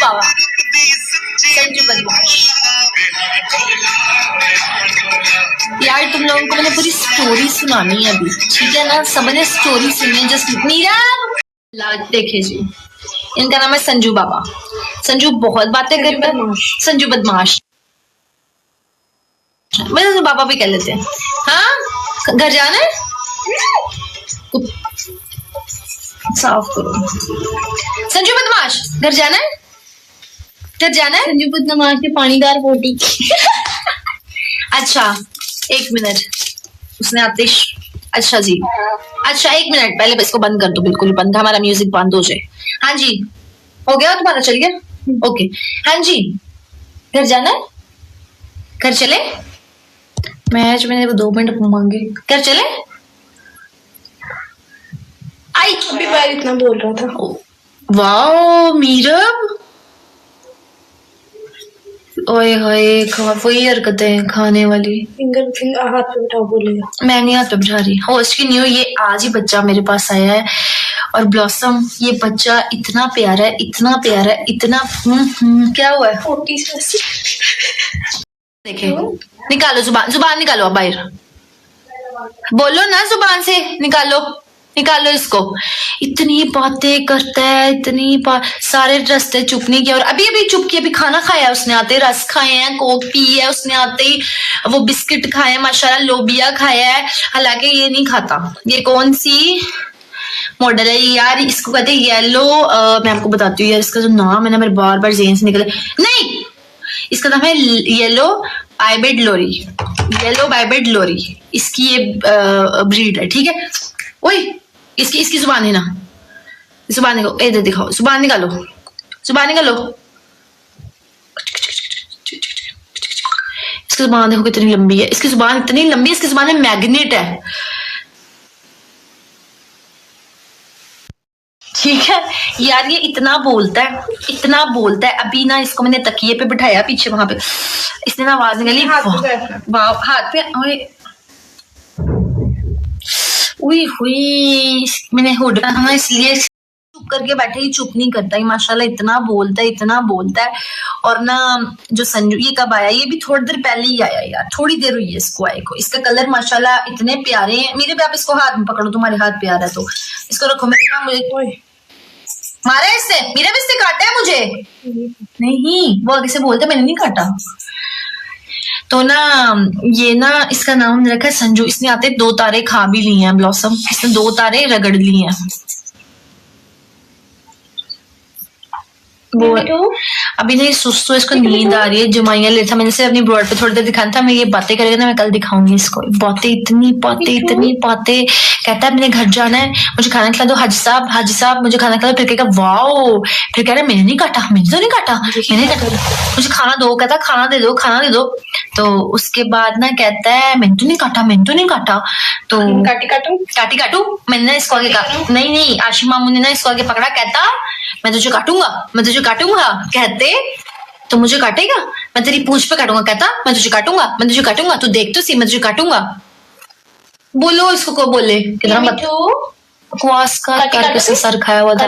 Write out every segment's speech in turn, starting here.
बाबा, संजू बदमाश। यार तुम लोगों को मैंने पूरी स्टोरी सुनानी है अभी, ठीक है ना? सबने स्टोरी सुननी है। जस्ट नीरव देखे जी, इनका नाम है संजू बाबा। संजू बहुत बातें करता है, संजू बदमाश। मैं तो बाबा भी कह लेते हैं। हाँ, घर जाना है, साफ करो। संजू बदमाश, घर जाना है, घर जाना है। संजू बदमाश के पानीदार बोटी। अच्छा एक मिनट, उसने आतिश, अच्छा जी, अच्छा एक मिनट पहले इसको बंद कर दो, बिल्कुल बंद, हमारा म्यूजिक बंद हो जाए। हाँ जी, हो गया तुम्हारा, चल गया? ओके, हाँ जी, घर जाना है, घर चले? मैच मैंने 2 मिनट मांगे, घर चले? आई अभी बार इतना बोल रहा था। वाओ मीरब, ओए होए, वही हरकतें खाने वाली। फिंगर हाथ पे उठाओ बोलेगा। मैं नहीं हाथ पे बिठा रही। होस्ट की न्यू, ये आज ही बच्चा मेरे पास आया है, और ब्लॉसम ये बच्चा इतना प्यारा है, इतना प्यारा है, इतना क्या हुआ है? देखे, निकालो जुबान, जुबान निकालो अब बाहर, बोलो ना जुबान से, निकालो निकालो इसको। इतनी बातें करता है, इतनी सारे रास्ते चुप नहीं किया, और अभी अभी चुप किया, अभी खाना खाया उसने आते, रस खाए हैं, कोक पी है उसने आते ही, वो बिस्किट खाए हैं माशाल्लाह, लोबिया खाया है, हालांकि ये नहीं खाता। ये कौन सी मॉडल है यार, इसको कहते हैं येलो, मैं आपको बताती हूँ यार, इसका जो नाम है ना मेरे बार बार जेन से निकले, नहीं, इसका नाम है येलो बाइबेड लोरी, येलो बाइबेड लोरी, इसकी ये ब्रीड है, ठीक है? ओए इसकी जुबान है ना, जुबान निकालो, इधर दिखाओ, जुबान निकालो, जुबान निकालो। इसकी जुबान देखो कितनी लंबी है, इसकी जुबान इतनी लंबी है, इसकी जुबान में मैग्नेट है, ठीक है यार। ये इतना बोलता है, इतना बोलता है। अभी ना इसको मैंने तकिए पे बिठाया पीछे, वहां पे इसने ना आवाज निकाली, हाथ पे, उई हुई, मैंने हुड था ना इसलिए चुप करके बैठे, ही चुप नहीं करता ही माशाल्लाह, इतना बोलता है, इतना बोलता है। और ना जो संजू, ये कब आया? ये भी थोड़ी देर पहले ही आया यार, थोड़ी देर हुई है इसको आए को। इसका कलर माशाल्लाह इतने प्यारे हैं मेरे पे, आप इसको हाथ में पकड़ो, तुम्हारे हाथ प्यारा है तो इसको रखो। मुझे मारा है इससे, मेरा भी इससे काटा है मुझे, नहीं वो आगे से बोलते मैंने नहीं काटा। तो ना ये ना इसका नाम रखा है संजू। इसने आते 2 तारे खा भी लिए हैं ब्लॉसम, इसने 2 तारे रगड़ लिए हैं। वो अभी नहीं सुस्त, इसको नींद आ रही है, जुमाइया ले था, मैंने से अपनी ब्रॉड पे थोड़ी देर दिखाना था। मैं ये बातें करेगा ना, मैं कल दिखाऊंगी इसको, बातें इतनी बातें। कहता है मैंने घर जाना है, मुझे खाना खिला दो हाजी साहब मुझे खाना खिला दो। फिर कहेगा वाओ, फिर कह रहा है मैंने नहीं काटा, मैंने तो नहीं काटा, मुझे खाना दो, कहता खाना दे दो। तो उसके बाद ना कहता है मैंने तो नहीं काटा। तो काटी काटू, मैंने ना इसको आगे कहा, नहीं आशिम मामू ने ना इसको आगे पकड़ा, कहता मैं तुझे काटूंगा, कहते तो मुझे काटेगा, मैं तेरी पूंछ पे काटूंगा, कहता मैं तुझे काटूंगा, तू देख तो सी, मैं तुझे काटूंगा। बोलो इसको, को बोले कितना बकवास करके सर खाया हुआ था।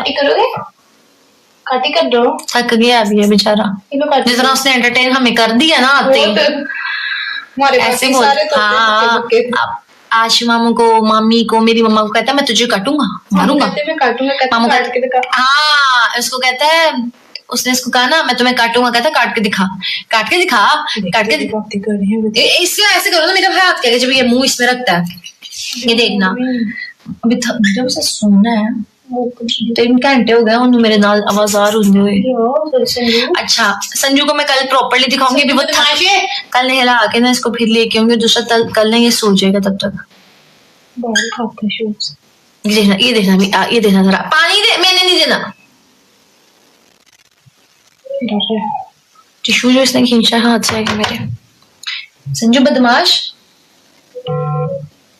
काटी कर दो, थक गया अभी है बेचारा, जितना उसने एंटरटेन हमें कर दिया ना आते ऐसे बोल। हाँ, आशी मामू को, मामी को, मेरी मम्मा को कहता है मैं तुझे काटूंगा, मारूंगा, मामू कहता, हाँ उसको कहता है, उसने इसको कहा ना मैं तुम्हें काटूंगा, कहता काट के दिखा। इससे ऐसे करो ना, मेरा भाई हाथ कहेगा जब ये मुंह इसमें रखता है, ये देखना। अभी जब से सोना है 3 घंटे हो गए उन्हें मेरे नाल आवाजार होने हुए। अच्छा संजू को मैं कल प्रॉपर्ली दिखाऊंगी, अभी वो कल नहला के ना इसको फिर लेके आऊंगी, दूसरा कल नहीं ये सो जाएगा तब तक। ये देखना जरा, पानी दे, मैंने नहीं देना। टिश्यू जो इसने खींचा हाथ से आएगा मेरे। संजू बदमाश,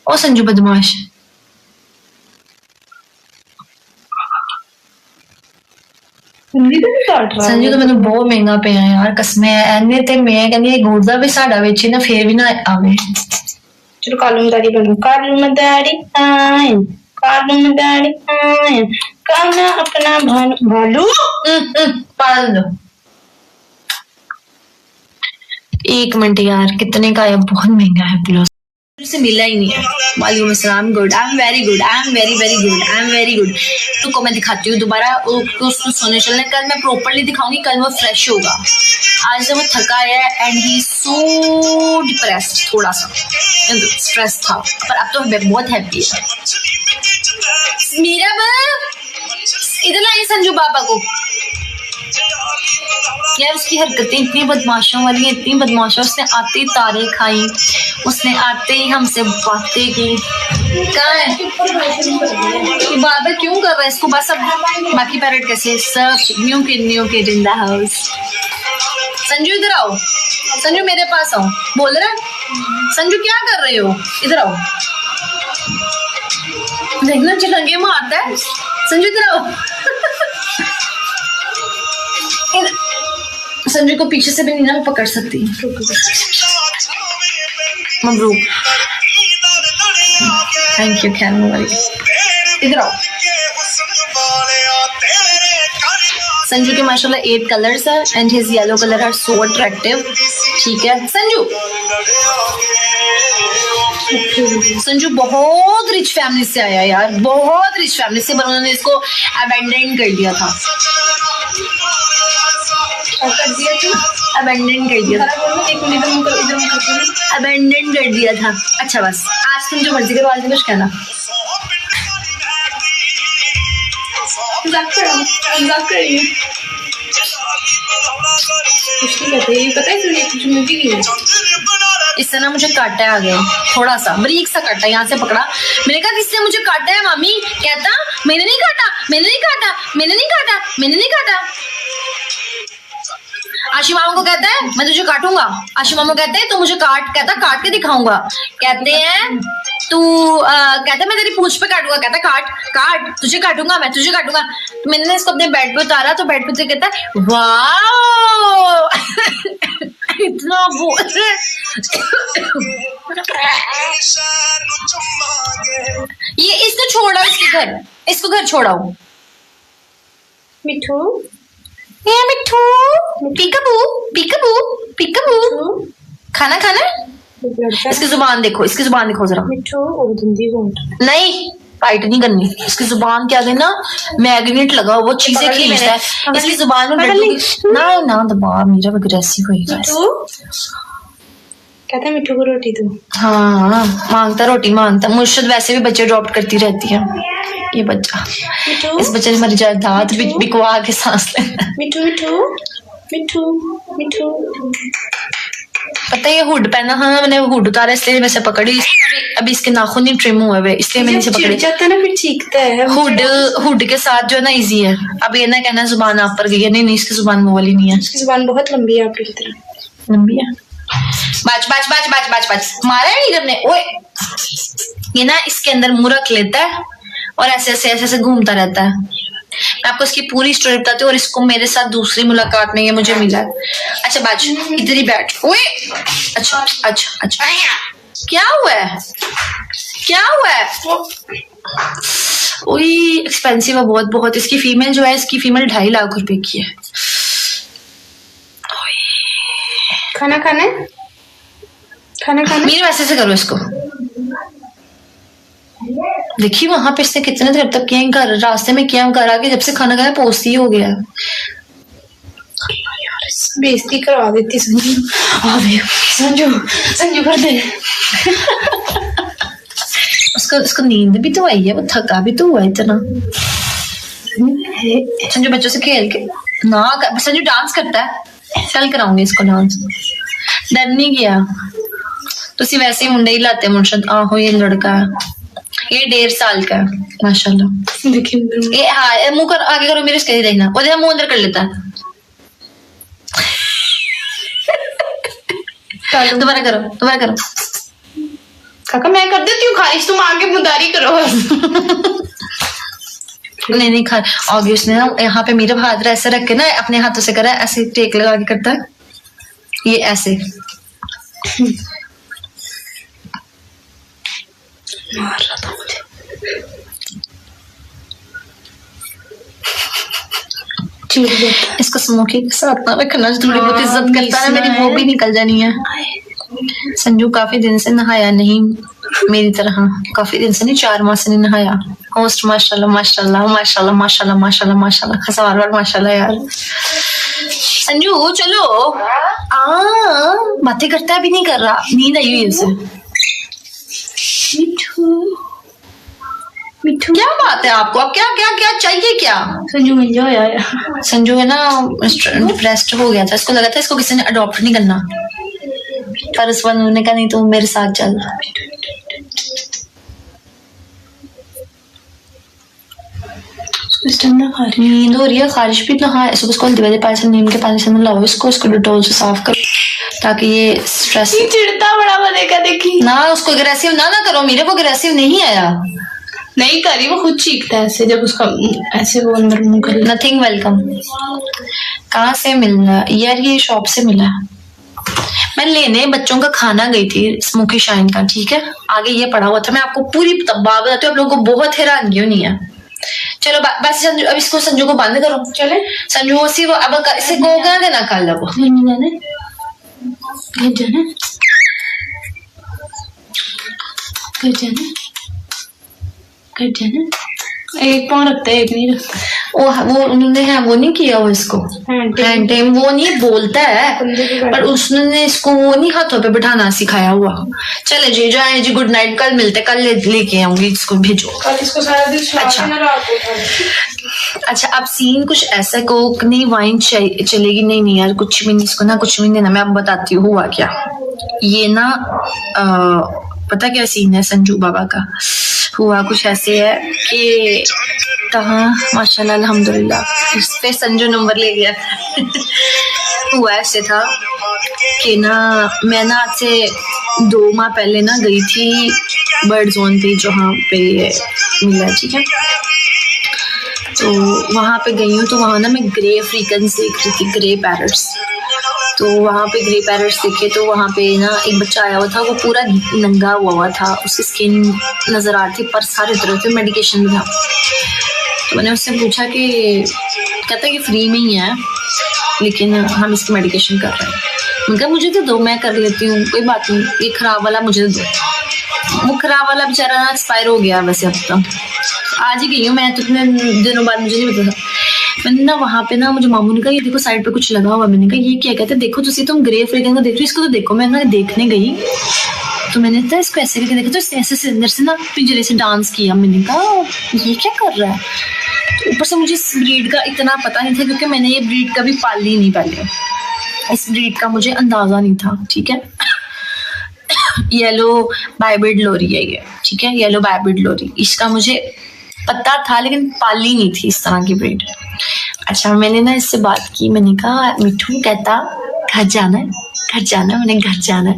ओ संजू बदमाश, संजू तो मैंने बहुत महंगा पे है यार, कसमें एने ते मैं कहनी गुड़दा भी साडा वेचे ना फिर भी ना आवे। चलो कालूमदारी बनो, कालूमदारी आए, कालूमदारी आए, काना अपना भालू पाल दो। 1 मिनट यार, कितने का है? बहुत महंगा है ब्लाउज, से मिला ही नहीं है। वालेकुम अस्सलाम। Good, I am very good, I am very very good, I am very good. तो को मैं दिखाती हूँ दोबारा उसको सोने चलने। कल मैं प्रॉपरली दिखाऊंगी, कल वो फ्रेश होगा। आज वो थका है एंड ही सो डिप्रेस्ड, थोड़ा सा स्ट्रेस था, पर अब तो बहुत हैप्पी है। मीरा इधर लाइए संजू बाबा को। यार उसकी हरकतें इतनी बदमाशों वाली है, इतनी बदमाशों। उसने आते ही तारे खाई, उसने आते ही हमसे बातें की। कहाँ है ये बाबा? क्यों कर रहा है इसको? बस अब बाकी पैरेट कैसे सब new kid in the house. Sanju इधर आओ, संजू मेरे पास आओ। बोल रहा है संजू क्या कर रहे हो? इधर आओ, देखना चिकंगे मारता है। संजू इधर आओ। संजू को पीछे से भी नीना में पकड़ सकती है। मबरूक, थैंक यू कैन। इधर आओ। संजू के माशाल्लाह 8 कलर्स है and his yellow colour are so attractive. ठीक है संजू, संजू बहुत रिच फैमिली से आया यार, बहुत रिच फैमिली से, पर उन्होंने इसको अबेंडन कर दिया था। अबेंडन कर दिया अबेंडन कर दिया था। अच्छा बस आज तुम जो मर्जी करो, आज कुछ कहना। इससे ना मुझे काटा आ गया, थोड़ा सा बारीक सा काटा, यहाँ से पकड़ा। मैंने कहा किससे मुझे काटा है मामी? कहता मैंने नहीं काटा, मैंने नहीं काटा, मैंने नहीं काटा, मैंने नहीं काटा। आशी मामा को कहता है मैं तुझे काटूंगा। आशी मामा कहते हैं तो मुझे कहता काट के दिखाऊंगा। कहते हैं तू कहता है मैं तेरी पूंछ पे काटूंगा। कहता काट काट, तुझे काटूंगा, मैं तुझे काटूंगा। तो मैंने इसको अपने बेड पे उतारा तो बेड पे कहता है वाह इतना बोल। ये इसको छोड़ाओ, इसके घर, इसको घर छोड़ाओ। मिठू ये मिठू, पीकाबू पीकाबू पीकाबू। खाना खाना। इसकी जुबान देखो, इसकी जुबान देखो जरा। मिठू नहीं फाइट नहीं करनी, इसकी जुबान क्या देना मैग्नेट लगा, वो चीजें खींचता है। इसकी जुबान में ना ना दबा, मेरा अग्रेसिव होएगा। कहता है मिठू को रोटी दो। हाँ मांगता, रोटी मांगता। मुर्शद वैसे भी बच्चे ड्रॉप करती रहती है। ये बच्चा, इस बच्चे ने हमारी जायदाद बिकवा के सांस लेना। मिठू मिठू मिठू मिठू। पता है ये हुड पहना, हाँ मैंने हुड उतारा इसलिए मैं से पकड़ी। अभी इसके नाखून नहीं ट्रिम हुए हुए, इसलिए मैंने इसे पकड़ी। जाता है ना फिर चीखता है। हुड के साथ जो है ना इजी है। अब ये ना कहना जुबान आप पर गई है, नहीं नहीं इसकी जुबान वो वाली नहीं है। इसकी जुबान बहुत लंबी है, आपकी तरह लंबी है। बाज बाज बाज बाज बाज बाज मारा है नीरव ने। ओए ये ना इसके अंदर मुंह रख लेता है और ऐसे ऐसे ऐसे ऐसे घूमता रहता है। मैं आपको इसकी पूरी स्टोरी बताती हूँ, और इसको मेरे साथ दूसरी मुलाकात में ये मुझे मिला। अच्छा बाज इधर ही बैठ। ओए अच्छा अच्छा अच्छा क्या हुआ है, क्या हुआ है? ओए एक्सपेंसिव है बहुत बहुत। इसकी फीमेल जो है, इसकी फीमेल 2.5 लाख रुपए की है। खाना खाना है, खाना खाना। मेरे वैसे से करो इसको। देखिए वहां पे इसने कितने देर तक किया, घर रास्ते में किया, घर आके जब से खाना खाया पोस्ती हो गया। बेइज्जती करवा देती संजू। संजू संजू कर दे। उसको नींद भी तो आई है, वो थका भी तो हुआ इतना। संजू बच्चों से खेल के ना संजू डांस करता है। कल कराऊंगी इसको डांस। डर नहीं गया तो वैसे ही मुंडे ही लाते मुर्शद। आहो ये लड़का है, ये 1.5 साल का है माशाल्लाह। देखिए ये हाँ मुंह कर आगे करो मेरे, इसके देखना वो मुंह अंदर कर लेता है। दोबारा करो, दोबारा करो। काका मैं कर देती हूँ खारिश, तुम आगे मुदारी करो। नहीं नहीं खा आगे। उसने ना यहाँ पे मेरा हाथ ऐसे रख के ना अपने हाथों से करा, ऐसे टेक लगा के करता है ये ऐसे। मार रहा था मुझे। चिढ़ जाता इसको स्मोकी के साथ ना रखना, थोड़ी बहुत इज्जत करता है मेरी, वो भी निकल जानी है। संजू काफी दिन से नहाया नहीं मेरी तरह, काफी दिन से नहीं, 4 माह से नहीं नहाया। होस्ट माशाल्लाह माशाल्लाह माशाल्लाह माशाल्लाह माशाल्लाह माशाल्लाह, खसार बार माशाल्लाह यार। संजू चलो बातें करता है, अभी नहीं कर रहा, नींद आई हुई है उसे। मिठू मिठू क्या बात है आपको, आप क्या क्या क्या चाहिए क्या? संजू मिल जाओ यार। संजू है ना डिप्रेस्ड हो गया था, इसको लगा था इसको किसी ने अडॉप्ट नहीं करना, पर उस वक्त उन्होंने कहा नहीं तू मेरे साथ चल। नींद हो रही है, खारिश भी नहा, सुबह इसको हल्दी वाले पानी से, नीम के पानी से नहलाओ इसको डिटॉल से साफ करो ताकि ये स्ट्रेस। चिढ़ता बड़ा बनेगा, देखी ना उसको अग्रेसिव ना करो, मेरे को अग्रेसिव नहीं आया, नहीं करी, वो खुद चीखता है ऐसे जब उसका ऐसे वो अंदर मुंह कर। Nothing welcome. कहाँ से मिलना यार? ये शॉप से मिला, मैं लेने बच्चों का खाना गई थी स्मोकी शाइन का, ठीक है, आगे ये पड़ा हुआ था, मैं आपको पूरी बात बताती हूँ, आप लोगों को बहुत हैरानगी होनी है। चलो बस संजू, अब इसको संजू को बंद करो, चले संजू उसी अब इसे को क्या देना कल अब घर जाना एक पाँव रखता है एक नहीं रखता। वो उन्होंने है वो नहीं किया, वो इसको हैंड टाइम वो नहीं बोलता है, पर उसने इसको वो नहीं हाथों पे बिठाना सिखाया हुआ। चले जी जाए जी, गुड नाइट, कल मिलते, कल लेके आऊंगी इसको, भेजो कल इसको सारा दिन। अच्छा अब सीन कुछ ऐसा, कोक नहीं वाइन चलेगी, नहीं यार कुछ भी नहीं, इसको ना कुछ भी नहीं देना, मैं अब बताती हूँ हुआ क्या। ये ना पता क्या सीन है संजू बाबा का, हुआ कुछ ऐसे है कि कहाँ माशाल्लाह अल्हम्दुलिल्लाह इस पे संजू नंबर ले गया। हुआ ऐसे था कि ना मैं ना आज से 2 माह पहले ना गई थी बर्ड जोन पे, जहाँ पे मिला, ठीक है, तो वहाँ पे गई हूँ, तो वहाँ ना मैं ग्रे अफ्रीकन्स देख रही थी, ग्रे पैरट्स, तो वहाँ पे ग्रे पैरट्स देखे, तो वहाँ पे ना एक बच्चा आया हुआ था, वो पूरा नंगा हुआ था, उसकी स्किन नजर आ रही थी, पर सारे तरह से मेडिकेशन भी था। तो मैंने उससे पूछा कि कहता है कि फ्री में ही है लेकिन हम इसकी मेडिकेशन कर रहे हैं। मैंने कहा मुझे तो दो, मैं कर लेती हूँ, कोई बात नहीं, ये खराब वाला मुझे दो। वो खराब वाला बेचारा ना एक्सपायर हो गया वैसे, अब तो आज ही गई हूँ मैं, तो इतने दिनों बाद मुझे नहीं पता था। मैंने ना वहाँ पे ना मुझे मामू ने कहा ये देखो साइड पे कुछ लगा हुआ, मैंने कहा ये क्या? कहते देखो तुम ग्रे अफ्रीकन को देख रही हो, इसको तो देखो। मैं ना देखने गई तो मैंने तो इसको ऐसे करके देखा, तो इसने ऐसे अंदर से ना पिंजरे से डांस किया। मैंने कहा ये क्या कर रहा है? तो ऊपर से मुझे इस ब्रीड का इतना पता नहीं था, क्योंकि मैंने ये ब्रीड कभी पाली नहीं पहले, इस ब्रीड का मुझे अंदाजा नहीं था, ठीक है। येलो बाइब्रिड लोरी है ये, ठीक है, येलो बाइब्रिड लोरी, इसका मुझे पता था लेकिन पाली नहीं थी इस तरह की ब्रीड। अच्छा मैंने ना इससे बात की, मैंने कहा मिठू, कहता घर जाना है, घर जाना है, मैंने घर जाना है।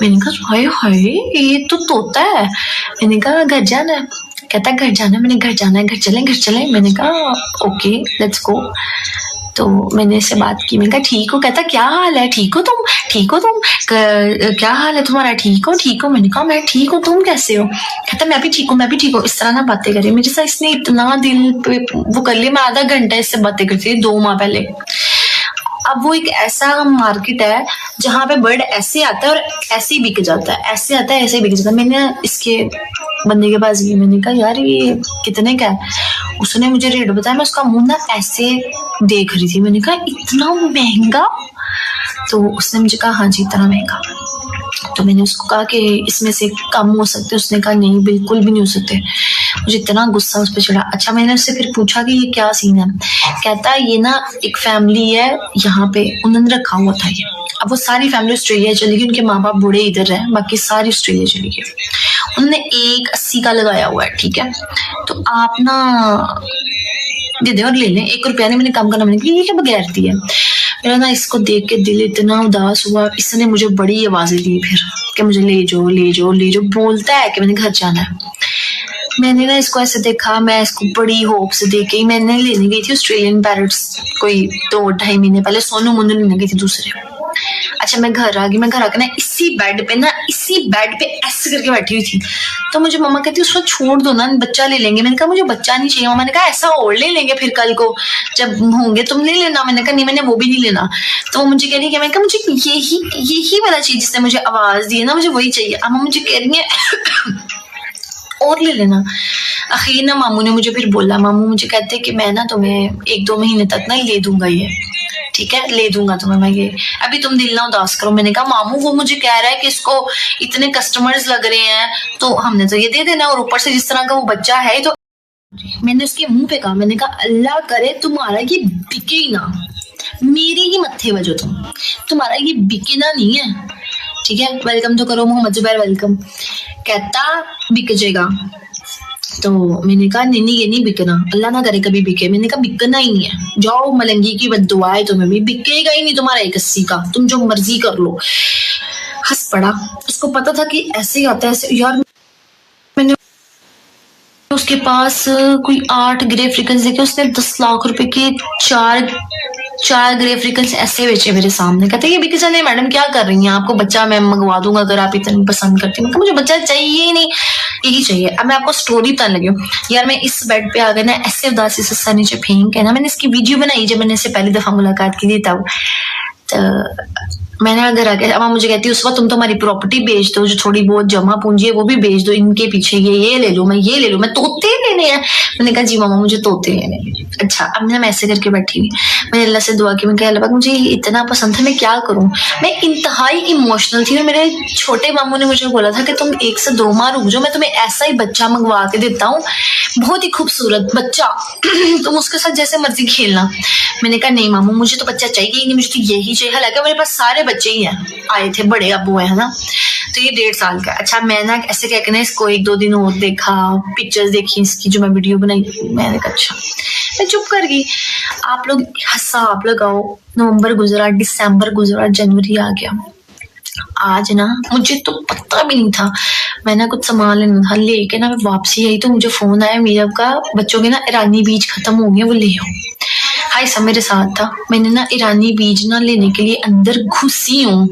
मैंने कहा हाय हाय ये तो तोता है। मैंने कहा घर जाना है, कहता घर जाना है, मैंने घर जाना है, घर चले। मैंने कहा ओके लेट्स गो। तो मैंने इससे बात की, मैंने कहा ठीक हो? कहता क्या हाल है, ठीक हो तुम? क्या हाल है तुम्हारा, ठीक हो? मैंने कहा मैं ठीक हूँ, तुम कैसे हो? कहता मैं भी ठीक हूँ। इस तरह ना बातें करे मेरे साथ, इसने इतना दिल पे वो कर लिया। मैं आधा घंटा इससे बातें करती थी 2 माह पहले। अब वो एक ऐसा मार्केट है जहाँ पे बर्ड ऐसे आता है और ऐसे ही बिक जाता है, ऐसे आता है ऐसे ही बिक जाता है। मैंने इसके बंदे के पास गई, मैंने कहा यार ये कितने का है? उसने मुझे रेट बताया, मैं उसका मुंह ना ऐसे देख रही थी। मैंने कहा इतना महंगा? तो उसने मुझे कहा हाँ जी इतना महंगा। तो मैंने उसको कहा कि इसमें से कम हो सकते? उसने कहा नहीं बिल्कुल भी नहीं हो सकते। मुझे इतना गुस्सा उस पर चढ़ा। अच्छा मैंने उससे फिर पूछा कि ये क्या सीन है? कहता ये ना एक फैमिली है यहाँ पे, उन्होंने रखा हुआ था ये। अब वो सारी फैमिली ऑस्ट्रेलिया चली गई, उनके माँ बाप बूढ़े इधर है, बाकी सारी ऑस्ट्रेलिया चली गई। उन्होंने 1.80 का लगाया हुआ है, ठीक है। तो आप ना दे दे और ले लें, 1 रुपया नहीं मैंने कम करना। मैंने कहा ये क्या बगैर दिया? मेरा ना इसको देख के दिल इतना उदास हुआ। इसने मुझे बड़ी आवाजें दी फिर कि मुझे ले जाओ। बोलता है कि मैंने घर जाना है। मैंने ना इसको ऐसे देखा, मैं इसको बड़ी होप से देख के मैंने लेने गई थी ऑस्ट्रेलियन पैरट्स कोई 2-2.5 महीने पहले, सोनू मुन्नू लेने गई थी दूसरे। अच्छा मैं घर आ गई, मैं घर आकर ना इसी बेड पे ऐसे करके बैठी हुई थी। तो मुझे मम्मा कहती उसको छोड़ दो ना, बच्चा ले लेंगे। मैंने कहा मुझे बच्चा नहीं चाहिए। मैंने कहा ऐसा और ले लेंगे फिर कल को जब होंगे तुम ले लेना। मैंने कहा नहीं, मैंने वो भी नहीं लेना। तो वो मुझे कह रही है, मैंने कहा मुझे यही वाला चीज जिसने मुझे आवाज दी है ना, मुझे वही चाहिए। अम्मा मुझे कह रही है और ले लेना। आखिर ना मामू ने मुझे फिर बोला, मामू मुझे कहते कि मैं ना तुम्हें 1-2 महीने तक ना ले दूंगा, ये ठीक है ले दूंगा तुम्हें मैं ये, अभी तुम दिल ना उदास करो। मैंने कहा मामू वो मुझे कह रहा है कि इसको इतने कस्टमर्स लग रहे हैं तो हमने तो ये दे देना, और ऊपर से जिस तरह का वो बच्चा है तो मैंने उसके मुंह पे कहा, मैंने कहा अल्लाह करे तुम्हारा ये बिके ही ना, मेरे ही मत्थे बजो तुम्हारा ये बिके ना नहीं है, ठीक है। वेलकम तो करो मोहम्मद जुबैर, वेलकम। कहता बिक जाएगा। तो मैंने कहा नहीं ये नहीं बिकना, अल्लाह ना करे कभी बिके। मैंने कहा बिकना ही नहीं है, जाओ मलंगी की बद्दुआ है तुम्हें भी, बिकेगा ही नहीं तुम्हारा 81 का, तुम जो मर्जी कर लो। हंस पड़ा, उसको पता था कि ऐसे ही आता है ऐसे। यार मैंने उसके पास कोई 8 ग्रे अफ्रीकन देखे, उसने 10 लाख रुपए के चार ग्रे अफ्रीकन ऐसे बेचे मेरे सामने। कहते ये बिके नहीं मैडम क्या कर रही हैं, आपको बच्चा मैं मंगवा दूंगा अगर आप इतनी पसंद करती हैं। मुझे बच्चा चाहिए ही नहीं, यही चाहिए। अब मैं आपको स्टोरी बताने लगी हूँ। यार मैं इस बेड पे आ गई ना, ऐसे उदासी से सर नीचे फेंक के ना, मैंने इसकी वीडियो बनाई जब मैंने इससे पहली दफा मुलाकात की थी तब। तो मैंने अगर आके अब मुझे कहती है उस वक्त तुम तो हमारी प्रॉपर्टी बेच दो, जो थोड़ी बहुत जमा पूंजी है वो भी बेच दो, इनके पीछे ये ले लो, मैं तोते लेने हैं। मैंने कहा जी मामा मुझे तोते लेने हैं। अच्छा अब मैं ऐसे करके बैठी हुई, मैंने अल्लाह से दुआ की, मैं कहा अल्लाह पाक मुझे इतना पसंद था, मैं क्या करूं। मैं इंतहाई इमोशनल थी और मेरे छोटे मामू ने मुझे बोला था कि तुम 1 से 2 माह रुक जाओ, मैं तुम्हें ऐसा ही बच्चा मंगवा के देता हूँ, बहुत ही खूबसूरत बच्चा तुम उसके साथ जैसे मर्जी खेलना। मैंने कहा नहीं मामू मुझे तो बच्चा चाहिए ही नहीं, मुझे तो यही चाहिए। हालांकि मेरे पास सारे बच्चे ही हैं, आए थे बड़े अबू है ना। तो ये 1.5 साल का। अच्छा मैं ना ऐसे कह के ना इसको 1-2 दिन और देखा, पिक्चर्स देखी इसकी जो मैं वीडियो बनाई। मैंने कहा अच्छा, मैं चुप कर गई। आप लोग हिसाब लगाओ, नवंबर गुजरा, दिसंबर गुजरा, जनवरी आ गया। आज ना मुझे तो पता भी नहीं था, मैं ना कुछ सामान लेना था, लेके ना मैं वापसी आई तो मुझे फोन आया मीरब का, बच्चों के ना ईरानी बीज खत्म हो गए, वो ले आओ। हाय सब मेरे साथ था। मैंने ना ईरानी बीज ना लेने के लिए अंदर घुसी हूँ,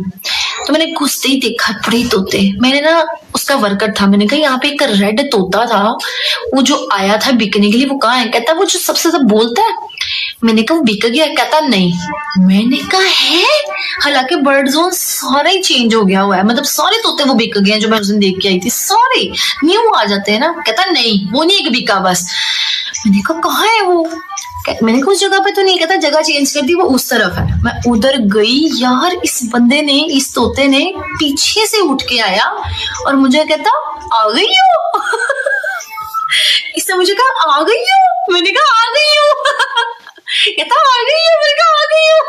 तो मैंने घुसते ही देखा बड़े तोते। मैंने ना उसका वर्कर था, मैंने कहा यहाँ पे एक रेड तोता था वो जो आया था बिकने के लिए, वो कहाँ है। कहता वो जो सबसे ज्यादा बोलता है। मैंने कहा बिक गया। कहता नहीं। मैंने कहा है, हालांकि बर्ड जोन सारा ही चेंज हो गया हुआ है, मतलब सारे तोते वो बिक गए जो मैं उस दिन देख के आई थी, सारे न्यू आ जाते हैं ना। कहता नहीं वो नहीं एक बिका बस। मैंने कहा कहाँ है वो। मैंने कहा उस जगह पे तो नहीं। कहता जगह चेंज कर दी, वो उस तरफ है। मैं उधर गई, यार इस बंदे ने, इस तोते ने पीछे से उठ के आया और मुझे कहता आ गई हो इसने मुझे कहा आ गई हो। मैंने कहा आ गई हो कहता आ गई हो। मैंने कहा आ गई हो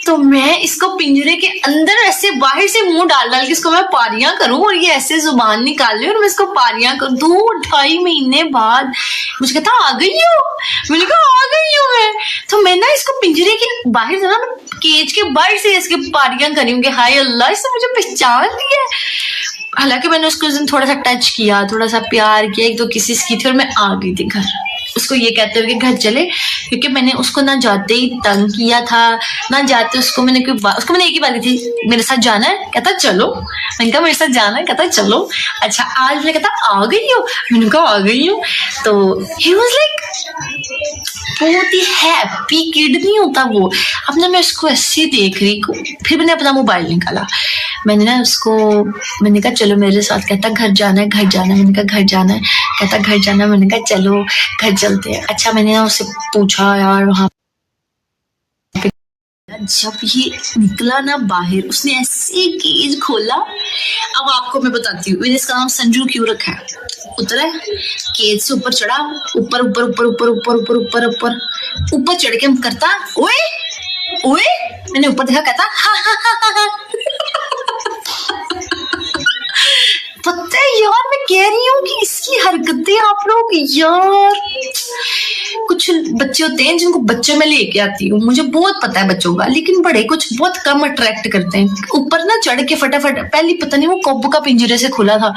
तो मैं इसको पिंजरे के अंदर ऐसे बाहर से मुंह डाल के इसको मैं पारियां करूं और ये ऐसे जुबान निकाल ले और मैं इसको पारियां करूं। 2-2.5 महीने बाद मुझे कहता आ गई हो। मैंने कहा आ गई हूँ मैं। तो मैं ना इसको पिंजरे के बाहर से ना केज के बाहर से इसके पारियां करी हूँ कि हाय अल्लाह इसने मुझे पहचान लिया। हालांकि मैंने उसको उस दिन थोड़ा सा टच किया, थोड़ा सा प्यार किया, 1-2 किसेस की थी और मैं आ गई थी घर, उसको ये कहते हुए कि घर चले, क्योंकि मैंने उसको ना जाते ही तंग किया था, ना जाते उसको मैंने उसको मैंने एक ही बात की थी मेरे साथ जाना है। कहता चलो। मैंने कहा मेरे साथ जाना है। कहता चलो। अच्छा आज मैंने कहता आ गई हो। मैंने कहा आ गई हूँ। तो ही वाज लाइक बहुत ही हैप्पी किड नहीं होता वो। अब ना मैं उसको ऐसे देख रही, फिर मैंने अपना मोबाइल निकाला, मैंने ना उसको मैंने कहा चलो मेरे साथ। कहता घर जाना है, घर जाना है। मैंने कहा घर जाना है। कहता घर जाना है। मैंने कहा चलो घर चलते हैं। अच्छा मैंने ना उससे पूछा यार वहाँ जब ये निकला ना बाहर, उसने ऐसे केज खोला। अब आपको मैं बताती हूँ मैंने इसका नाम संजू क्यों रखा है। उतरा केज से ऊपर चढ़ा, ऊपर ऊपर ऊपर ऊपर ऊपर ऊपर ऊपर ऊपर ऊपर चढ़ के करता ओए ओए। मैंने ऊपर देखा, कहता हा हा हा हा। पता है यार मैं कह रही हूँ कि इसकी हरकतें आप लोग, यार कुछ बच्चे होते हैं जिनको बच्चों में लेके आती हूँ, मुझे बहुत पता है बच्चों का, लेकिन बड़े कुछ बहुत कम अट्रैक्ट करते हैं। ऊपर ना चढ़ के फटाफट, पहले पता नहीं वो कब का पिंजरे से खुला था,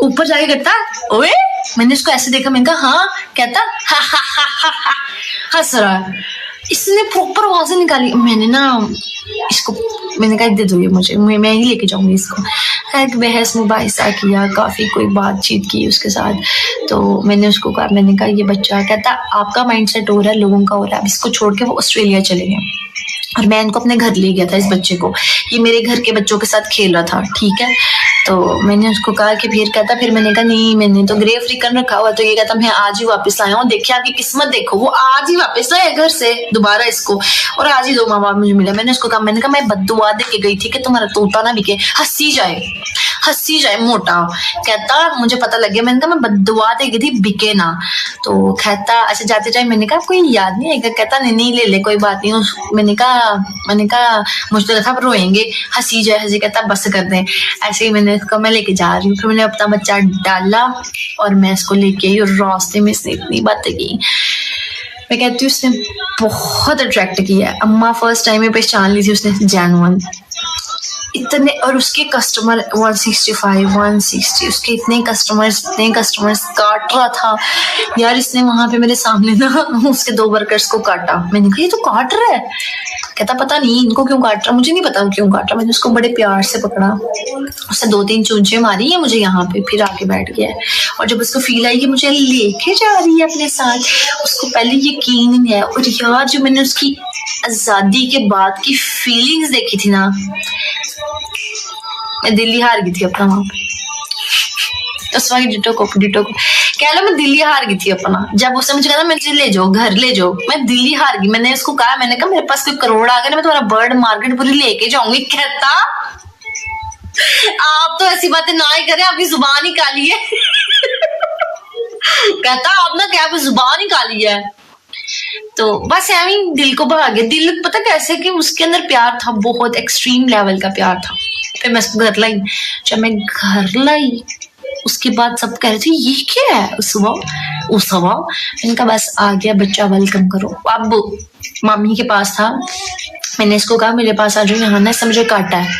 ऊपर जाके करता ओए। मैंने उसको ऐसे देखा, मैंने कहा हाँ। कहता हा हा हा हा हा, हंस रहा है। इसने प्रॉपर आवाजें निकाली। मैंने ना इसको मैंने कहा दे दो ये मुझे, मैं ही लेके जाऊंगी इसको। एक बहस मुबाहिसा किया, काफी कोई बातचीत की उसके साथ। तो मैंने उसको कहा, मैंने कहा ये बच्चा, कहता आपका माइंडसेट हो रहा है, लोगों का हो रहा है, अब इसको छोड़ के वो ऑस्ट्रेलिया चले गए। और मैं इनको अपने घर ले गया था इस बच्चे को, ये मेरे घर के बच्चों के साथ खेल रहा था, ठीक है। तो मैंने उसको कहा कि फिर कहता, फिर मैंने कहा नहीं मैंने तो ग्रे अफ्रीकन रखा हुआ। तो ये कहता मैं आज ही वापस आया हूँ, देखिए आपकी किस्मत देखो, वो आज ही वापस आया घर से दोबारा इसको, और आज ही 2 माँ बाप मुझे मिला। मैंने उसको कहा, मैंने कहा मैं बद्दुआ दे के गई थी कि तुम्हारा तोता ना बिके, हंसी जाए मोटा। कहता मुझे पता लग गया। मैंने कहा मैं बद्दुआ दे गई थी, बिके ना। तो कहता अच्छा जाते टाइम मैंने कहा आपको याद नहीं आएगा? कहता नहीं ले कोई बात नहीं। मैंने कहा मुझे तो लगा रोएंगे, हंसी जाए। कहता बस कर दें। ऐसे ही मैंने उसको, मैं लेके जा रही हूँ। फिर मैंने अपना बच्चा डाला और मैं इसको लेके आई, और रास्ते में इसने इतनी बातें की। मैं कहती हूँ उसने बहुत अट्रैक्ट किया। अम्मा फर्स्ट टाइम में पहचान ली थी उसने, जेन्युइन इतने। और उसके कस्टमर 165 160, उसके इतने कस्टमर्स काट रहा था यार। इसने वहां पे मेरे सामने ना उसके 2 वर्कर्स को काटा। मैंने कहा ये तो काट रहा है। कहता पता नहीं इनको क्यों काट रहा, मुझे नहीं पता क्यों काट रहा। मैंने उसको बड़े प्यार से पकड़ा, उससे 2-3 चूंचे मारी है मुझे यहाँ पे, फिर आके बैठ गया। और जब उसको फील आई कि मुझे लेके जा रही है अपने साथ, उसको पहले यकीन नहीं है। और यार जो मैंने उसकी आजादी के बाद की फीलिंग्स देखी थी ना, मैं दिल्ली हार गई थी अपना वहां पे। उस वक्त डिटो को कह लो, मैं दिल्ली हार गई थी अपना। जब उसने मुझे कहा मुझे ले जाओ घर ले जाओ, मैं दिल्ली हार गई। मैंने उसको कहा, मैंने कहा मेरे पास कोई करोड़ आ गया ना, मैं तुम्हारा बर्ड मार्केट पूरी लेके जाऊंगी। कहता आप तो ऐसी बातें ना ही करें, आपकी जुबान ही काली है। कहता आप ना क्या जुबान ही काली है। तो बस ऐਵੇਂ दिल को भा गया। दिल पता कैसे कि उसके अंदर प्यार था, बहुत एक्सट्रीम लेवल का प्यार था। फिर मैं उसको घर लाई। जब मैं घर लाई उसके बाद सब कह रहे थे ये क्या है उस मैंने कहा बस आ गया बच्चा, वेलकम करो। अब मामी के पास था, मैंने इसको कहा मेरे पास आ जाओ, यहाँ ना समझो काटा है।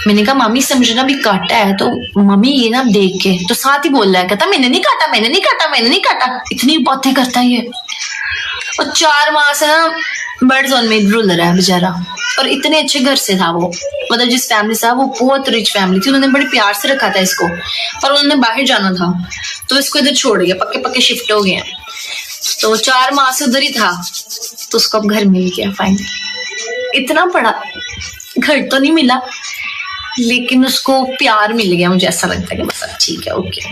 मैंने कहा मामी समझना भी काटा है। तो मम्मी ये ना देख के तो साथ ही बोल रहा है, कहता मैंने नहीं काटा। इतनी बातें करता है ये। और 4 माह से ना बर्ड जोन में रुल रहा है बेचारा। और इतने अच्छे घर से था वो, मतलब जिस फैमिली से था वो बहुत रिच फैमिली थी, उन्होंने बड़े प्यार से रखा था इसको। पर उन्होंने बाहर जाना था तो इसको इधर छोड़ गया, पक्के शिफ्ट हो गए। तो 4 माह से उधर ही था, तो उसको अब घर मिल गया फाइनली। इतना बड़ा घर तो नहीं मिला लेकिन उसको प्यार मिल गया। मुझे ऐसा लगता है कि बस अब ठीक है, ओके।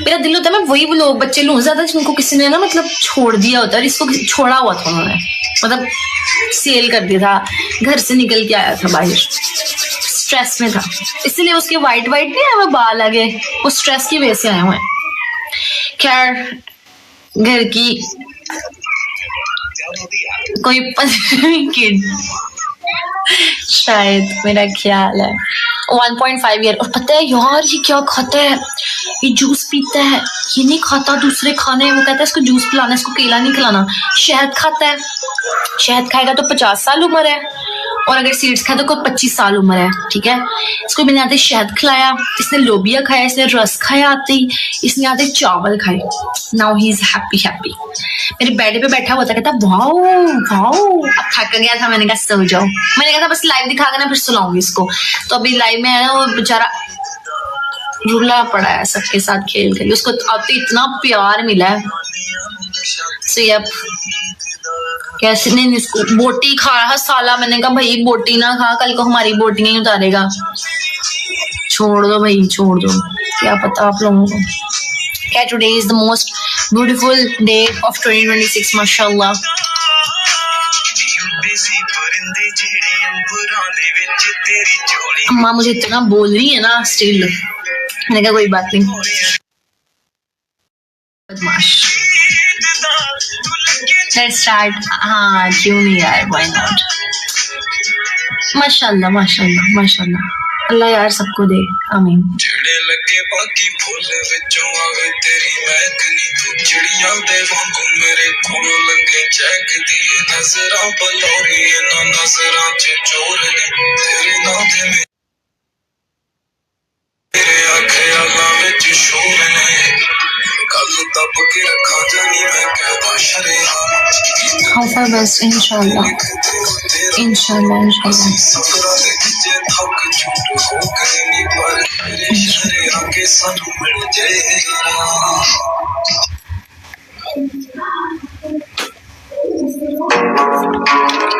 मेरा दिल होता है मैं वही लोग बच्चे लूं ज्यादा जिनको किसी ने ना मतलब छोड़ दिया होता है। इसको छोड़ा हुआ था उन्होंने, मतलब सेल कर दिया था, घर से निकल के आया था बाहर, स्ट्रेस में था, इसलिए उसके वाइट नहीं आए हुए बाल आगे, वो स्ट्रेस की वजह से आए हुए हैं। खैर घर की कोई 15वीं किड शायद, मेरा ख्याल है 1.5 ईयर। और पता है यार ये क्या खाता है, ये जूस पीता है, ये नहीं खाता दूसरे खाने। वो कहता है इसको जूस पिलाना, इसको केला नहीं खिलाना। शहद खाता है, शहद खाएगा तो 50 साल उम्र है, और अगर सीड्स खाए तो कोई 25 साल उम्र है, ठीक है। इसको मैंने आते शहद खिलाया, इसने लोबिया खाया, इसने रस खाया आते ही, इसने आते चावल खाए। Now he is happy. मेरे बेड पे बैठा हुआ था, कहता वाओ। अब थक गया था, मैंने कहा सो जाओ। मैंने कहा था बस लाइव दिखा ना फिर सुलाऊंगी इसको। तो अभी लाइव में है ना, वो बेचारा रुला पड़ा है सबके साथ खेल के। उसको अब तो इतना प्यार मिला है। सो अब कैसे नहीं, इसको बोटी खा रहा साला। मैंने कहा भाई बोटी ना खा, कल को हमारी बोटी नहीं उतारेगा। छोड़ दो भाई, छोड़ दो, क्या पता आप लोगों को। क्या today is the most beautiful day of 2026 माशाल्लाह। अम्मा मुझे इतना बोल रही है ना स्टिल, मैंने कहा कोई बात नहीं। बदमाश, लेट्स स्टार्ट। हाँ क्यों नहीं यार, व्हाई नॉट। माशाल्लाह अल्लाह यार सबको दे, आमीन। लगे बाकी फुल विचों आवे तेरी महकनी, तू चिड़ियां दे वांगू मेरे कोल लंगे चहकदी है। नजरां पलौरी ना नजरां च चोर ने, तेरे नाम ते मेरे ख्यालां विच शोर ने। गल दब के रखा जानी मैं कहदा शरेआम, hope for best, इंशाल्लाह इंशाल्लाह इंशाल्लाह।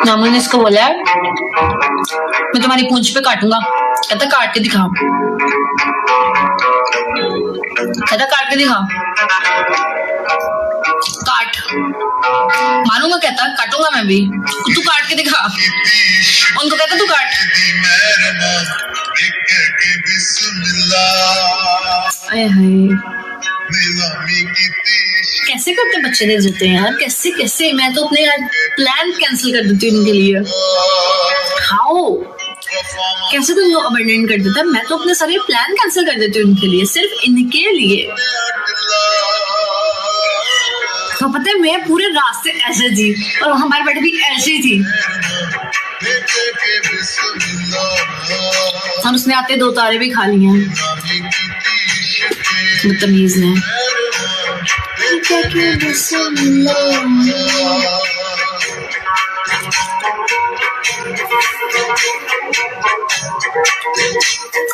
मामू ने इसको बोला है मैं तुम्हारी पूंछ पे काटूंगा, कहता काट के दिखा, कहता काट के दिखा, काट, मानूंगा, कहता काटूंगा मैं भी, तू काट के दिखा, उनको कहता तू काट। आए हाय कैसे करते बच्चे दे देते हैं यार, कैसे कैसे, मैं तो अपने यार प्लान कैंसिल कर देती हूँ उनके लिए। हाउ कैसे तुम लोग अबंडन कर देता है, मैं तो अपने सारे प्लान कैंसिल कर देती हूँ उनके लिए, सिर्फ इनके लिए। तो पता है मैं पूरे रास्ते ऐसे थी और हमारे बेटे भी ऐसे ही थी, और उसने आते 2 तारे भी खा लिए हैं बदतमीज ने।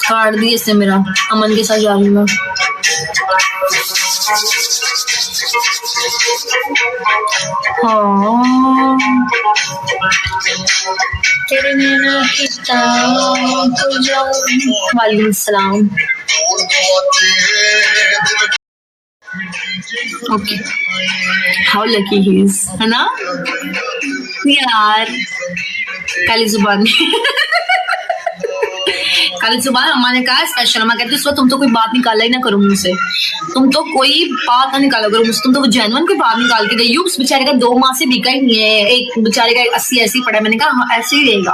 काट दी इसने मेरा, अमन के साथ जा रही हूँ। हाँ तेरे नैना की तारों को जाऊं। वालेकुम सलाम। Okay how lucky he is, है ना यार। काली जुबान काली जुबान अम्मा ने कहा स्पेशल, अम्मा कहती है तुम तो कोई बात निकाला ही ना करो मुझसे, तुम तो कोई बात ना निकाला करो मुझसे, तुम तो जेन्युइन कोई बात निकाल के गई। उस बेचारे का 2 माह से बिका ही नहीं है, एक बेचारे का 80 ऐसे ही पड़ा। मैंने कहा हाँ ऐसे ही रहेगा।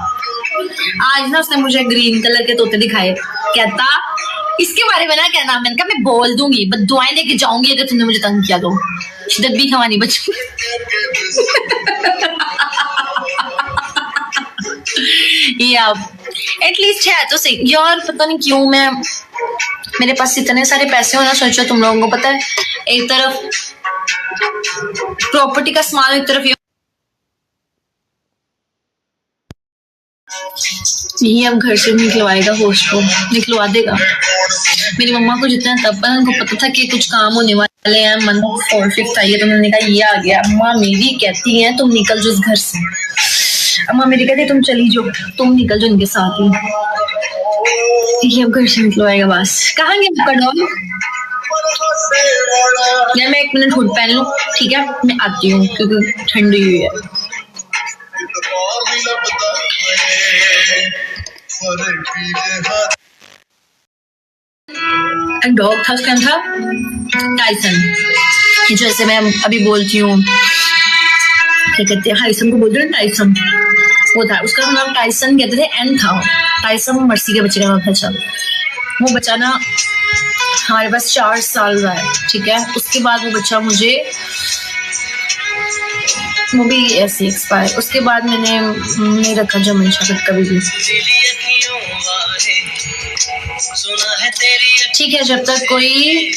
आज ना उसने मुझे ग्रीन कलर के तोते दिखाए, कहता इसके बारे में ना कहना। मैंने कहा मैं बोल दूंगी, बस दुआएं देके जाऊंगी अगर तुमने मुझे तंग किया तो, शिद्दत भी खवानी बच्ची। या एटलीस्ट है तो सही यार। पता नहीं क्यों मैं, मेरे पास इतने सारे पैसे होना, सोचो तुम लोगों को पता है, एक तरफ प्रॉपर्टी का सामान, एक तरफ यही अब घर से निकलवाएगा, होस्ट को निकलवा देगा। मेरी मम्मा को जितना तब पर उनको पता था कि कुछ काम होने वाले हैं, मन 4/5 आई है, तो उन्होंने कहा ये आ गया। अम्मा मेरी कहती है तुम निकल जो इस घर से, अम्मा मेरी कहती तुम चली जाओ, तुम निकल जाओ इनके साथ ही। ये अब घर से निकलवाएगा बस। कहाँ गया आपका डॉग यार? मैं 1 मिनट हुड पहन लूं, ठीक है मैं आती हूँ क्योंकि ठंडी हुई है। डॉग था, उसका नाम था टाइसन। जैसे मैं अभी बोलती हूँ क्या कहते हैं, हाइसन को बोलते हैं टाइसन, वो था उसका नाम टाइसन, कहते थे एन था। टाइसन मर्सी के बच्चे का नाम था। चल वो बच्चा ना हमारे पास 4 साल रहा है, ठीक है। उसके बाद वो बच्चा मुझे, वो भी ऐसे एक्सपायर। उसके बाद मैंने नहीं रखा जमन शब्द कभी भी, ठीक है। जब तक कोई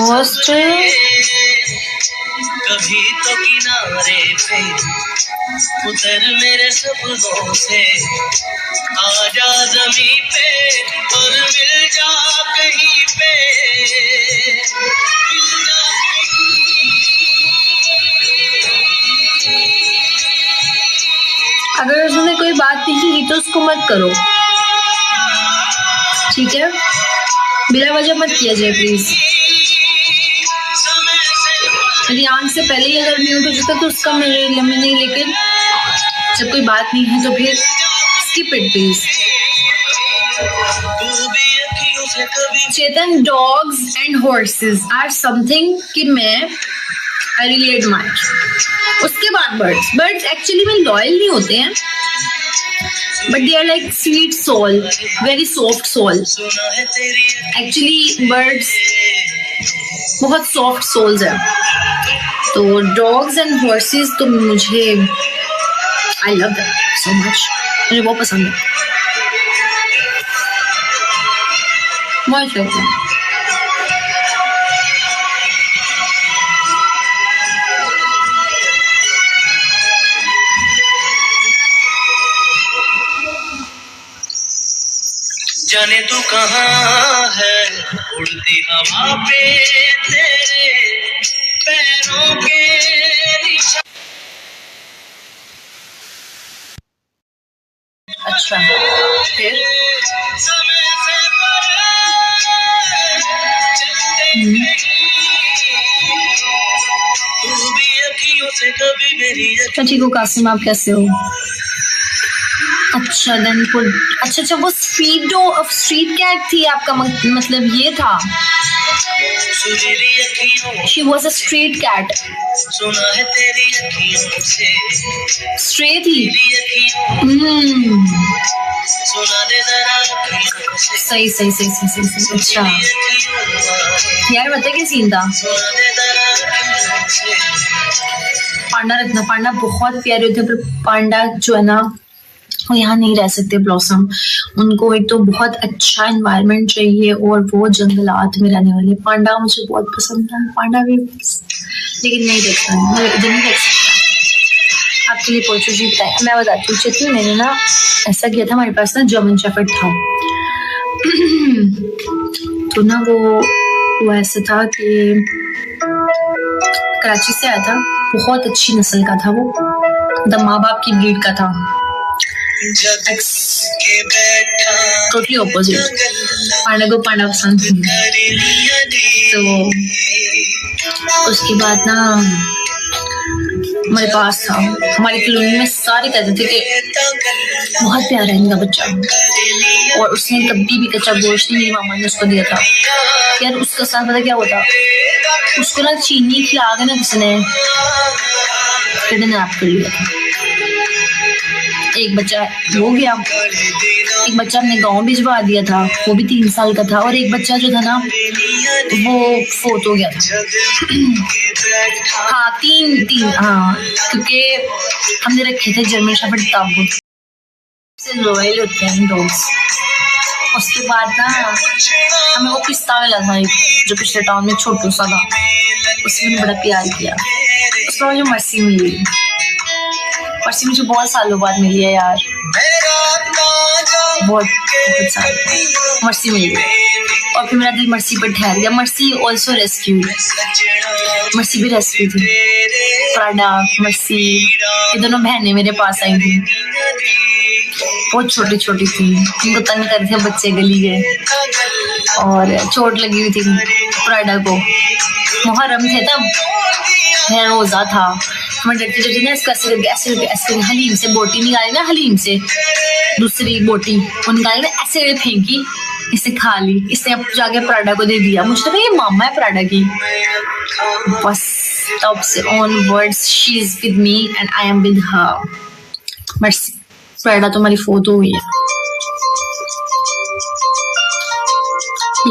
होस्ट कभी तो किनारे पे उतर मेरे सपनों से, आजा ज़मीं पे और मिल जा कहीं पे, मिल जा अगर उसने कोई बात नहीं की तो उसको मत करो, ठीक है। बिना वजह मत किया जाए प्लीज। मेरी आंख से पहले ही अगर म्यूट हो जाता तो उसका मेरे लम्बे नहीं, लेकिन जब कोई बात नहीं है तो फिर skip it please. Chetan, dogs and horses are something कि मैं आई रियली एडमायर। उसके बाद बर्ड्स एक्चुअली में लॉयल नहीं होते हैं, but they are like sweet soul, very soft soul. Actually birds बहुत सॉफ्ट सोल्स है। तो डॉग्स एंड हॉर्सेस तो मुझे I love them so much, मुझे बहुत पसंद है, बहुत लगता है। जाने तू कहाँ है, उड़ती हवा पे तेरे पैरों के निशान। अच्छा फिर समय से परे चलते तू भी अखियों से कभी मेरी अच्छा ठीक हो कासिम, आप कैसे हो? अच्छा देन गुड। अच्छा वो स्ट्रीट कैट थी आपका मतलब ये था, सुरीली अखियों she was a street cat. सुना है तेरी अखियों से, स्ट्रेट ही। सुना दे जरा अखियों से, सही। अच्छा यार बता क्या सीन था? सुना दे जरा अखियों से। पांडा रखना, पांडा बहुत प्यारे होते हैं, पर पांडा जो है ना वो यहाँ नहीं रह सकते ब्लॉसम। उनको एक तो बहुत अच्छा एनवायरनमेंट चाहिए और वो जंगलात में रहने वाले। पांडा मुझे बहुत पसंद है, पांडा भी, लेकिन नहीं देख सकता। आपके लिए पोचू जी बताए, मैं बताती हूँ चित्र। मैंने ना ऐसा किया था, हमारे पास ना जर्मन शेफर्ड था तो ना वो ऐसा था कि कराची से आया था, बहुत अच्छी नस्ल का था वो, मतलब माँ बाप की ब्रीड का था, टोटली ऑपोजिट। पांडा को पांडा पसंद थी। तो उसके बाद ना हमारे पास था, हमारी कॉलोनी में सारे कहते थे कि बहुत प्यारा है इनका बच्चा, और उसने कभी भी कच्चा गोश्त नहीं, मेरी मामा ने उसको दिया था। यार उसका साथ पता क्या होता, उसको ना चीनी खिला के ना किसी ने किडनैप कर लिया था। एक बच्चा हो गया, एक बच्चा अपने गांव भिजवा दिया था, वो भी 3 साल का था, और एक बच्चा जो था ना वो फोत हो गया था। हाँ तीन हाँ, क्योंकि हमने रखे थे जर्मन शेफर्ड तब से लॉयल होते हैं डॉग्स। उसके बाद ना हमें वो पिस्ता मिला था जो पिछले टाउन में छोटू सा था, उसने बड़ा प्यार किया। उसमें मुझे मर्सी मिली, मर्सी मुझे बहुत सालों बाद मिली है यार, बहुत साल मर्सी मिली। और फिर मेरा दिल मर्सी पर ठहर गया। मर्सी ऑल्सो रेस्क्यूड, मर्सी भी रेस्क्यू थी। प्राडा, मर्सी, ये दोनों बहनें मेरे पास आई थी, बहुत छोटी छोटी थी, इनको तंग कर थे बच्चे गली के, और चोट लगी हुई थी प्राडा को। मुहर्रम थे तब, रोजा था, मैं डरती डरती ना इसको ऐसे हलीम से बोटी निकाली ना, हलीम से दूसरी बोटी वो निकाली ना, ऐसे फेंकी, इसे खा ली। इसने अब जाके प्राडा को दे दिया। मुझे तो ये मामा है प्राडा की। बस तब से onwards she is with me and I am with her. Mercy, Prada तो हमारी फोटो हुई है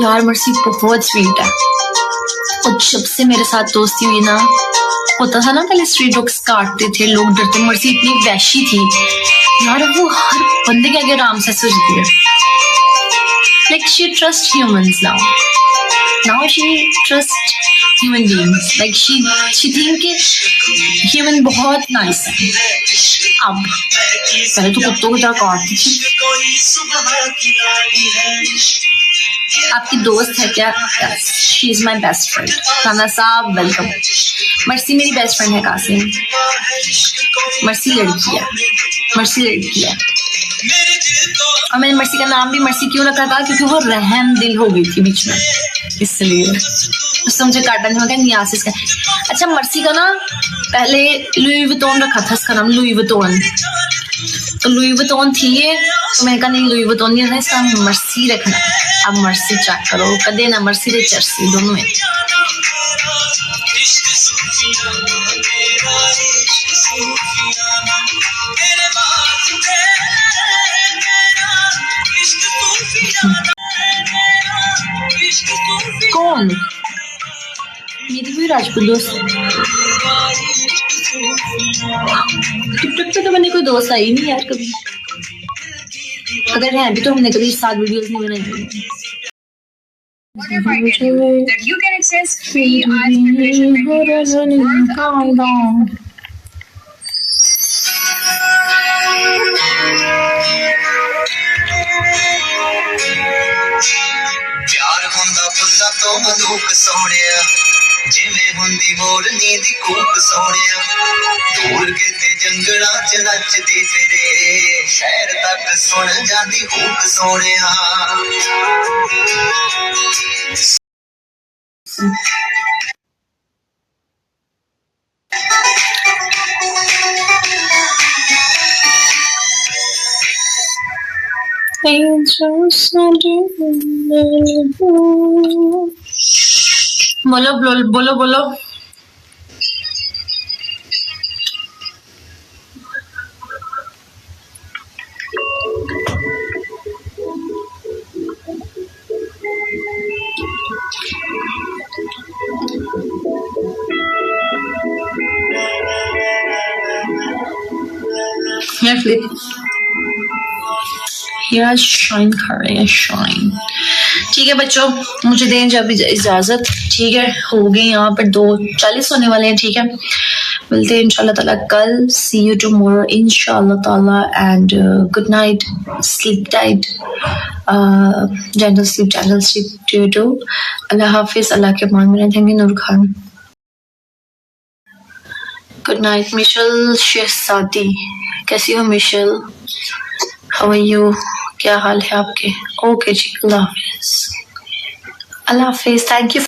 यार। मर्सी बहुत स्वीट है, और जब से मेरे साथ दोस्ती हुई ना, होता था ना पहले स्ट्रीट डॉग्स काटते थे लोग, डरते। मर्सी इतनी वैशी थी यार, वो हर बंदे के आगे आराम से सुझती है। Like she trusts humans now. Now she trusts human beings. Like she think कि human बहुत nice है। अब पहले तो कुत्तों की तरह काटती थी। आपकी दोस्त है क्या? She is my best friend. खाना साहब वेलकम। मर्सी मेरी बेस्ट फ्रेंड है कासिम। मर्सी लड़की है, मर्सी लड़की है। और मैंने मर्सी का नाम भी मर्सी क्यों रखा था, क्योंकि वो रहम दिल हो गई थी बीच में, इसलिए उससे मुझे काटा नहीं होगा नियासिस का। अच्छा मर्सी का ना पहले लुई वुइटन रखा था, इसका नाम लुई वुइटन। तो लुई वुइटन थी ये, तो मैंने कहा नहीं लुई वुइटन नहीं रखना, इसका मर्सी रखना। अब मर्सी चेक करो, कदे ना मर्सी दे चर्सी दोनों है। कौन? मेरी भी राजपूत दोस्त। टिकटॉक पे तो मैंने कोई दोस्त आई नहीं यार कभी, अगर है भी तो हमने कभी साथ वीडियोस नहीं बनाई। that you can access free art preparation videos worth up to ਹੁੰਦਾ ਫੁੱਲਾਂ ਤੋਂ ਮਲੂਕ ਸੋਹਣਿਆ ਜਿਵੇਂ ਹੁੰਦੀ ਮੋਰਨੀ ਦੀ ਕੂਕ ਸੋਹਣਿਆ ਦੂਰ ਕਿਤੇ ਜੰਗਲਾਂ 'ਚ ਨੱਚਦੀ ਫਿਰੇ ਸ਼ਹਿਰ ਤੱਕ ਸੁਣ ਜਾਂਦੀ ਹੂਕ ਸੋਹਣਿਆ बोलो बोलो बोलो बोलो यार शाइन कर रहे हैं शाइन। ठीक है बच्चों, मुझे दें जब इजाजत। ठीक है, हो गई यहाँ पर 2:40 होने वाले हैं। ठीक है, मिलते हैं इंशाल्लाह ताला कल। सी यू टुमारो इंशाल्लाह ताला and good night, sleep tight, general sleep too. Allah हाफिज, अल्लाह के मान में। Thank you Noor Khan. Good night Michelle शहजादी, कैसी हो मिशेल? How are you? क्या हाल है आपके? ओके जी, अल्लाह हाफिज। अल्लाह हाफिज, थैंक यू।